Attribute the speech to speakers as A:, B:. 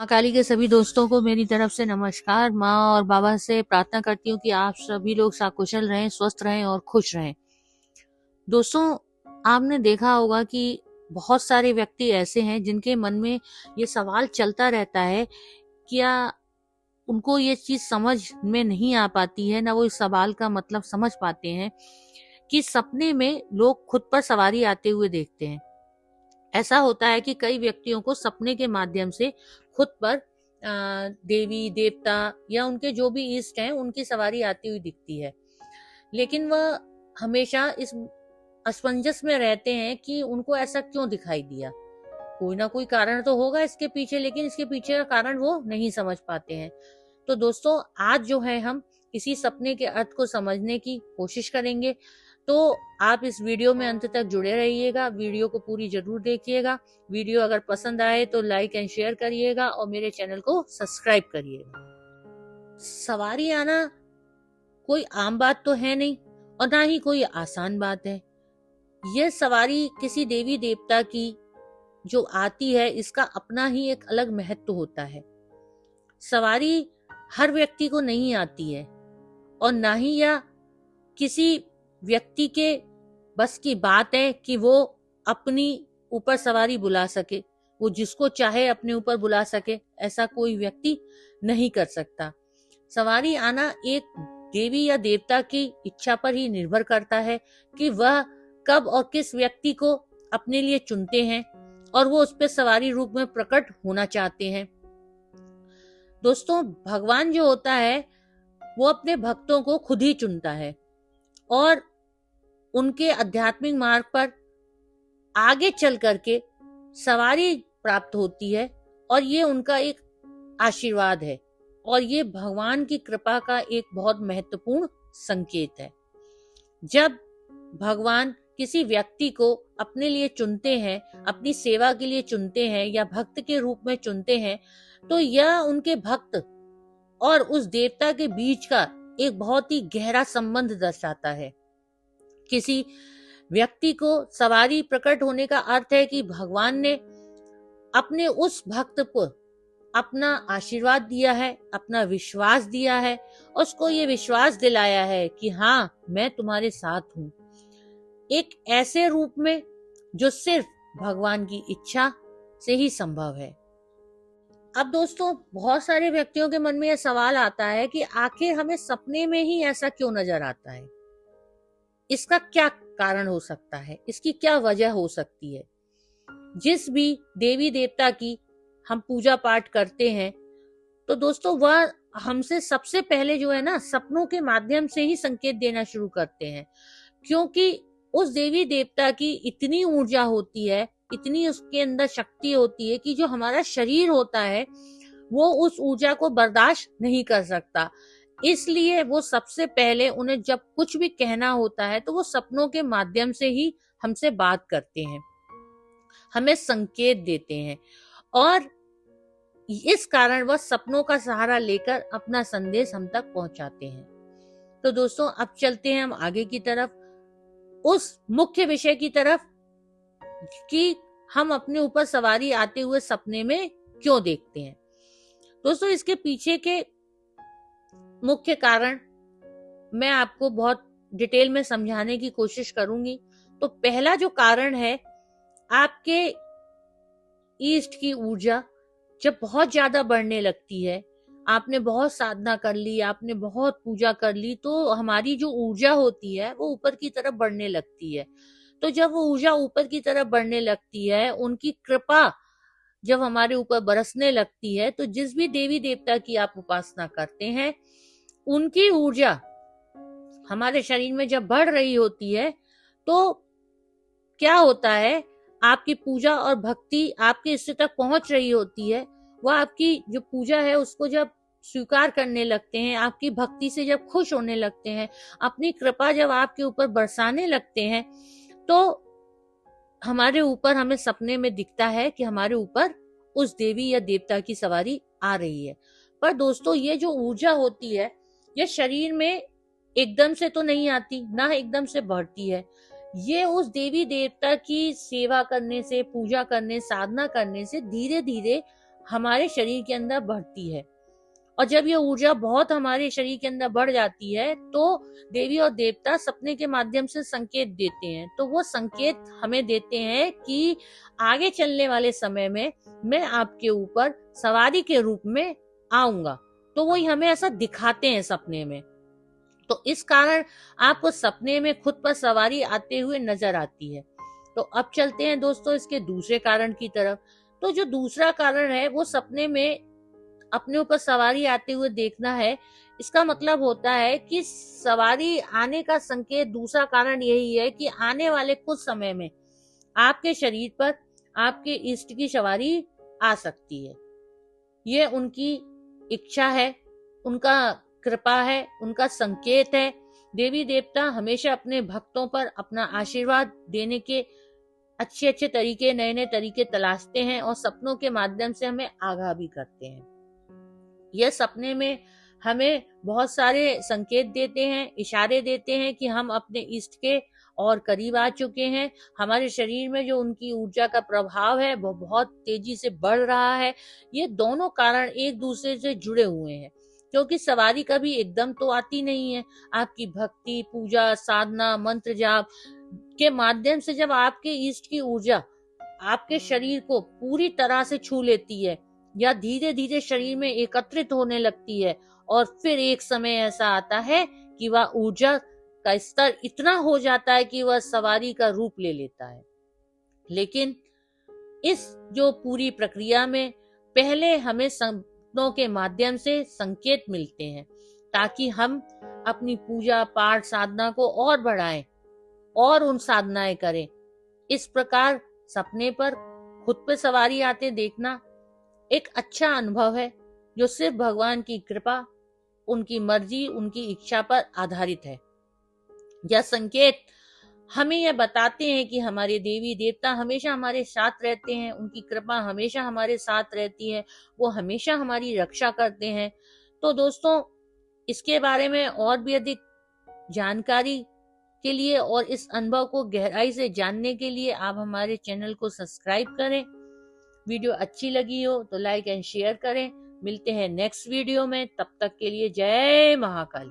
A: माँ काली के सभी दोस्तों को मेरी तरफ से नमस्कार। माँ और बाबा से प्रार्थना करती हूँ कि आप सभी लोग सकुशल रहें, स्वस्थ रहें और खुश रहें। दोस्तों, आपने देखा होगा कि बहुत सारे व्यक्ति ऐसे हैं जिनके मन में ये सवाल चलता रहता है, क्या उनको ये चीज समझ में नहीं आ पाती है, ना वो इस सवाल का मतलब समझ पाते हैं कि सपने में लोग खुद पर सवारी आते हुए देखते हैं। ऐसा होता है कि कई व्यक्तियों को सपने के माध्यम से खुद पर देवी देवता या उनके जो भी इष्ट हैं उनकी सवारी आती हुई दिखती है, लेकिन वह हमेशा इस असमंजस में रहते हैं कि उनको ऐसा क्यों दिखाई दिया। कोई ना कोई कारण तो होगा इसके पीछे, लेकिन इसके पीछे का कारण वो नहीं समझ पाते हैं। तो दोस्तों, आज जो है हम इसी सपने के अर्थ को समझने की कोशिश करेंगे। तो आप इस वीडियो में अंत तक जुड़े रहिएगा, वीडियो को पूरी जरूर देखिएगा। वीडियो अगर पसंद आए तो लाइक एंड शेयर करिएगा और मेरे चैनल को सब्सक्राइब करिएगा। सवारी आना कोई आम बात तो है नहीं और ना ही कोई आसान बात है। यह सवारी किसी देवी देवता की जो आती है, इसका अपना ही एक अलग महत्व होता है। सवारी हर व्यक्ति को नहीं आती है और ना ही यह किसी व्यक्ति के बस की बात है कि वो अपनी ऊपर सवारी बुला सके। वो जिसको चाहे अपने ऊपर बुला सके, ऐसा कोई व्यक्ति नहीं कर सकता। सवारी आना एक देवी या देवता की इच्छा पर ही निर्भर करता है कि वह कब और किस व्यक्ति को अपने लिए चुनते हैं और वो उस पर सवारी रूप में प्रकट होना चाहते हैं। दोस्तों, भगवान जो होता है वो अपने भक्तों को खुद ही चुनता है और उनके आध्यात्मिक मार्ग पर आगे चल करके सवारी प्राप्त होती है और ये उनका एक आशीर्वाद है और ये भगवान की कृपा का एक बहुत महत्वपूर्ण संकेत है। जब भगवान किसी व्यक्ति को अपने लिए चुनते हैं, अपनी सेवा के लिए चुनते हैं या भक्त के रूप में चुनते हैं, तो यह उनके भक्त और उस देवता के बीच का एक बहुत ही गहरा संबंध दर्शाता है। किसी व्यक्ति को सवारी प्रकट होने का अर्थ है कि भगवान ने अपने उस भक्त को अपना आशीर्वाद दिया है, अपना विश्वास दिया है और उसको ये विश्वास दिलाया है कि हाँ, मैं तुम्हारे साथ हूं, एक ऐसे रूप में जो सिर्फ भगवान की इच्छा से ही संभव है। अब दोस्तों, बहुत सारे व्यक्तियों के मन में यह सवाल आता है कि आखिर हमें सपने में ही ऐसा क्यों नजर आता है। इसका क्या कारण हो सकता है, इसकी क्या वजह हो सकती है। जिस भी देवी देवता की हम पूजा पाठ करते हैं, तो दोस्तों वह हमसे सबसे पहले जो है ना, सपनों के माध्यम से ही संकेत देना शुरू करते हैं, क्योंकि उस देवी देवता की इतनी ऊर्जा होती है, इतनी उसके अंदर शक्ति होती है कि जो हमारा शरीर होता है वो उस ऊर्जा को बर्दाश्त नहीं कर सकता। इसलिए वो सबसे पहले उन्हें जब कुछ भी कहना होता है तो वो सपनों के माध्यम से ही हमसे बात करते हैं, हमें संकेत देते हैं और इस कारण वह सपनों का सहारा लेकर अपना संदेश हम तक पहुंचाते हैं। तो दोस्तों, अब चलते हैं हम आगे की तरफ, उस मुख्य विषय की तरफ कि हम अपने ऊपर सवारी आते हुए सपने में क्यों देखते हैं। दोस्तों, इसके पीछे के मुख्य कारण मैं आपको बहुत डिटेल में समझाने की कोशिश करूंगी। तो पहला जो कारण है, आपके ईस्ट की ऊर्जा जब बहुत ज्यादा बढ़ने लगती है, आपने बहुत साधना कर ली, आपने बहुत पूजा कर ली, तो हमारी जो ऊर्जा होती है वो ऊपर की तरफ बढ़ने लगती है। तो जब वो ऊर्जा ऊपर की तरफ बढ़ने लगती है, उनकी कृपा जब हमारे ऊपर बरसने लगती है, तो जिस भी देवी देवता की आप उपासना करते हैं, उनकी ऊर्जा हमारे शरीर में जब बढ़ रही होती है, तो क्या होता है, आपकी पूजा और भक्ति आपके हिस्से तक पहुंच रही होती है। वह आपकी जो पूजा है उसको जब स्वीकार करने लगते हैं, आपकी भक्ति से जब खुश होने लगते हैं, अपनी कृपा जब आपके ऊपर बरसाने लगते हैं, तो हमारे ऊपर, हमें सपने में दिखता है कि हमारे ऊपर उस देवी या देवता की सवारी आ रही है। पर दोस्तों, ये जो ऊर्जा होती है, यह शरीर में एकदम से तो नहीं आती, ना एकदम से बढ़ती है। ये उस देवी देवता की सेवा करने से, पूजा करने, साधना करने से धीरे धीरे हमारे शरीर के अंदर बढ़ती है। और जब ये ऊर्जा बहुत हमारे शरीर के अंदर बढ़ जाती है तो देवी और देवता सपने के माध्यम से संकेत देते हैं। तो वो संकेत हमें देते हैं कि आगे चलने वाले समय में मैं आपके ऊपर सवारी के रूप में आऊंगा। तो वो हमें ऐसा दिखाते हैं सपने में। तो इस कारण आपको सपने में खुद पर सवारी आते हुए नजर आती है। तो अब चलते हैं दोस्तों इसके दूसरे कारण की तरफ। तो जो दूसरा कारण है वो सपने में अपने ऊपर सवारी आते हुए देखना है। इसका मतलब होता है कि सवारी आने का संकेत, दूसरा कारण यही है कि आने वाले कुछ समय में आपके शरीर पर आपके इष्ट की सवारी आ सकती है। ये उनकी इच्छा है, उनका कृपा है, उनका संकेत है। देवी देवता हमेशा अपने भक्तों पर अपना आशीर्वाद देने के अच्छे अच्छे तरीके, नए नए तरीके तलाशते हैं और सपनों के माध्यम से हमें आगाह भी करते हैं। यह सपने में हमें बहुत सारे संकेत देते हैं, इशारे देते हैं कि हम अपने इष्ट के और करीब आ चुके हैं। हमारे शरीर में जो उनकी ऊर्जा का प्रभाव है वो बहुत तेजी से बढ़ रहा है। ये दोनों कारण एक दूसरे से जुड़े हुए हैं, क्योंकि सवारी कभी एकदम तो आती नहीं है। आपकी भक्ति, पूजा, साधना, मंत्र जाप के माध्यम से जब आपके इष्ट की ऊर्जा आपके शरीर को पूरी तरह से छू लेती है या धीरे धीरे शरीर में एकत्रित होने लगती है, और फिर एक समय ऐसा आता है कि वह ऊर्जा का स्तर इतना हो जाता है कि वह सवारी का रूप ले लेता है। लेकिन इस जो पूरी प्रक्रिया में पहले हमें सपनों के माध्यम से संकेत मिलते हैं ताकि हम अपनी पूजा पाठ साधना को और बढ़ाएं और उन साधनाएं करें। इस प्रकार सपने पर खुद पे सवारी आते देखना एक अच्छा अनुभव है जो सिर्फ भगवान की कृपा, उनकी मर्जी, उनकी इच्छा पर आधारित है। यह संकेत हमें यह बताते हैं कि हमारे देवी देवता हमेशा हमारे साथ रहते हैं, उनकी कृपा हमेशा हमारे साथ रहती है, वो हमेशा हमारी रक्षा करते हैं। तो दोस्तों, इसके बारे में और भी अधिक जानकारी के लिए और इस अनुभव को गहराई से जानने के लिए आप हमारे चैनल को सब्सक्राइब करें। वीडियो अच्छी लगी हो तो लाइक एंड शेयर करें। मिलते हैं नेक्स्ट वीडियो में, तब तक के लिए जय महाकाली।